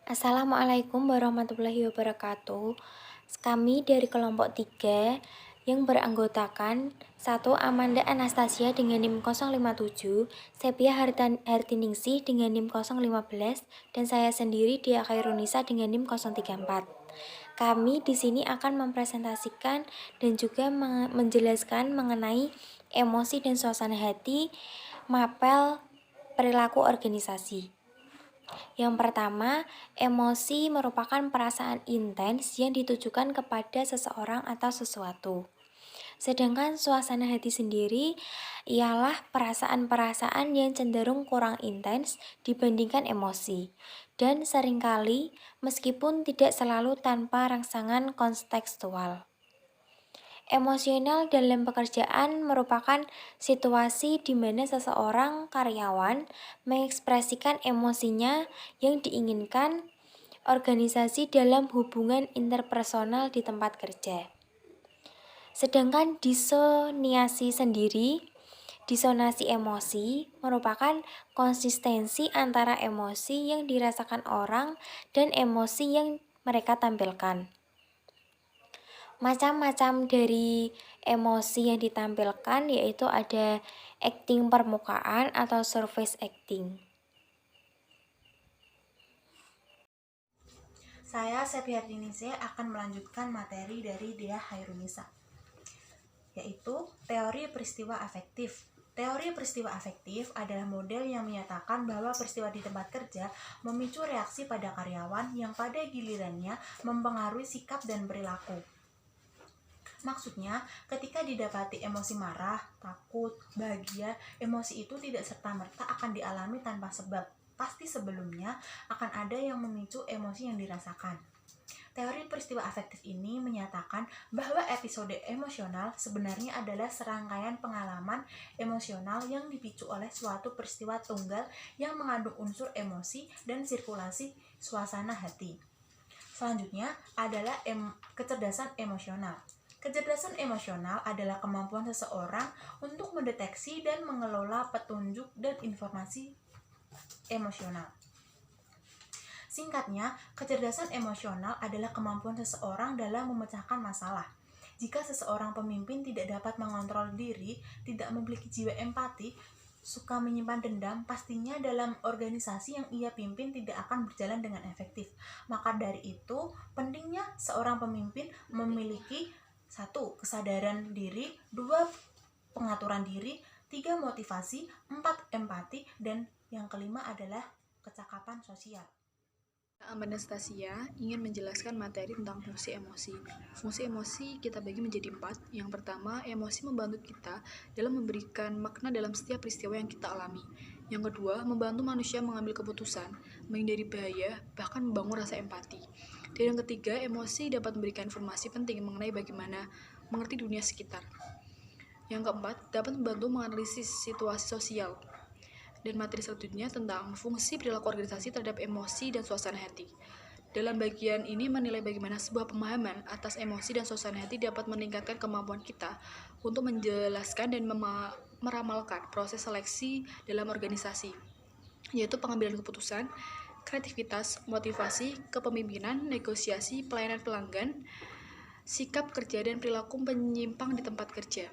Assalamualaikum warahmatullahi wabarakatuh. Kami dari kelompok 3 yang beranggotakan 1. Amanda Anastasia dengan NIM 057, Sepia Hartiningsih dengan NIM 015, dan saya sendiri Dia Khairunisa dengan NIM 034. Kami di sini akan mempresentasikan dan juga menjelaskan mengenai emosi dan suasana hati mapel perilaku organisasi. Yang pertama, emosi merupakan perasaan intens yang ditujukan kepada seseorang atau sesuatu. Sedangkan suasana hati sendiri ialah perasaan-perasaan yang cenderung kurang intens dibandingkan emosi. Dan seringkali meskipun tidak selalu tanpa rangsangan kontekstual. Emosional dalam pekerjaan merupakan situasi di mana seseorang karyawan mengekspresikan emosinya yang diinginkan organisasi dalam hubungan interpersonal di tempat kerja. Sedangkan disoniasi disonasi emosi merupakan konsistensi antara emosi yang dirasakan orang dan emosi yang mereka tampilkan. Macam-macam dari emosi yang ditampilkan yaitu ada acting permukaan atau surface acting. Saya Sepia Hartiningsih akan melanjutkan materi dari Dia Khairunisa, yaitu teori peristiwa afektif. Teori peristiwa afektif adalah model yang menyatakan bahwa peristiwa di tempat kerja memicu reaksi pada karyawan yang pada gilirannya mempengaruhi sikap dan perilaku. Maksudnya, ketika didapati emosi marah, takut, bahagia, emosi itu tidak serta-merta akan dialami tanpa sebab. Pasti sebelumnya akan ada yang memicu emosi yang dirasakan. Teori peristiwa afektif ini menyatakan bahwa episode emosional sebenarnya adalah serangkaian pengalaman emosional yang dipicu oleh suatu peristiwa tunggal yang mengandung unsur emosi dan sirkulasi suasana hati. Selanjutnya adalah kecerdasan emosional. Kecerdasan emosional adalah kemampuan seseorang untuk mendeteksi dan mengelola petunjuk dan informasi emosional. Singkatnya, kecerdasan emosional adalah kemampuan seseorang dalam memecahkan masalah. Jika seseorang pemimpin tidak dapat mengontrol diri, tidak memiliki jiwa empati, suka menyimpan dendam, pastinya dalam organisasi yang ia pimpin tidak akan berjalan dengan efektif. Maka dari itu, pentingnya seorang pemimpin memiliki 1. Kesadaran diri, 2. Pengaturan diri, 3. Motivasi, 4. Empati, dan yang kelima adalah kecakapan sosial. Anastasia ingin menjelaskan materi tentang fungsi emosi. Fungsi emosi kita bagi menjadi 4. Yang pertama, emosi membantu kita dalam memberikan makna dalam setiap peristiwa yang kita alami. Yang kedua, membantu manusia mengambil keputusan, menghindari bahaya, bahkan membangun rasa empati. Dan yang ketiga, emosi dapat memberikan informasi penting mengenai bagaimana mengerti dunia sekitar. Yang keempat, dapat membantu menganalisis situasi sosial. Dan materi selanjutnya tentang fungsi perilaku organisasi terhadap emosi dan suasana hati. Dalam bagian ini menilai bagaimana sebuah pemahaman atas emosi dan suasana hati dapat meningkatkan kemampuan kita untuk menjelaskan dan meramalkan proses seleksi dalam organisasi, yaitu pengambilan keputusan, kreativitas, motivasi, kepemimpinan, negosiasi, pelayanan pelanggan, sikap kerja, dan perilaku penyimpang di tempat kerja.